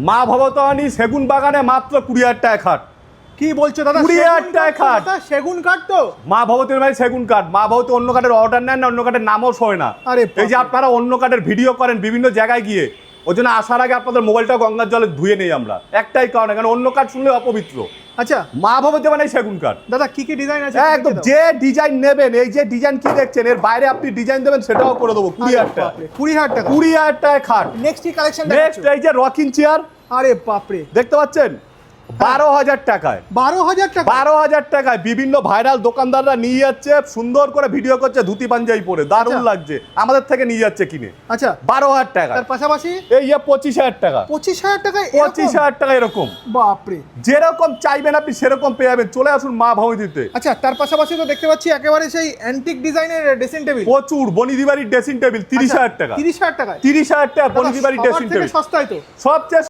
মা ভবতারিণী সেগুন বাগানে মাত্র 20,000 টাকা খাট। কি বলছো দাদা? 20,000 টাকা খাট। সেগুন কাঠ তো? মা ভবতারিণী মানে সেগুন কাঠ। মা ভবতী অন্য কাঠের অর্ডার নেন না, অন্য কাঠের নামও শোয় না। আরে এই যে আপনারা অন্য কাঠের ভিডিও করেন বিভিন্ন জায়গায় গিয়ে, ওই জন্য আসার আগে আপনাদের মোবাইলটা গঙ্গার জলে ধুয়ে নেই আমরা, একটাই কারণে, কারণ অন্য কাঠ শুনলে অপবিত্র। আচ্ছা মা ভবতী মানে সেগুন কাঠ। দাদা কি কি ডিজাইন আছে? একদম যে ডিজাইন নেবেন, এই যে ডিজাইন কি দেখছেন, এর বাইরে আপনি ডিজাইন দেবেন সেটাও করে দেবো। 20,000 টাকা। 20,000 টাকা। 20,000 টাকা খাট। নেক্সট কি কালেকশন নেক্সট এই যে রকিং চেয়ার, আরে বাপরে, দেখতে পাচ্ছেন 12,000 টাকায়। 12,000 টাকা? 12,000 টাকায় বিভিন্ন ভাইরাল দোকানদাররা নিয়ে যাচ্ছে, সুন্দর করে ভিডিও করছে ধুতি পাঞ্জাবি পরে, দারুণ লাগছে, আমাদের থেকে নিয়ে যাচ্ছে কিনে। আচ্ছা 12,000 টাকা। তার পাশাপাশি এই যে 25,000 টাকা। 25,000 টাকা? 25,000 টাকা এরকম। বাপরে, যেরকম চাইবেন আপনি সেরকম পেয়ে যাবেন। চলে আসুন মা ভবতীতে। আচ্ছা তার পাশাপাশি তো দেখতে পাচ্ছি একেবারে সেই অ্যান্টিক ডিজাইনের ড্রেসিং টেবিল। প্রচুর বনিদিবাড়ির ড্রেসিং টেবিল 30,000 টাকা। 30,000 টাকা? 30,000 টাকা বনিদিবাড়ির ড্রেসিং টেবিল। সস্তায় তো? সবচেয়ে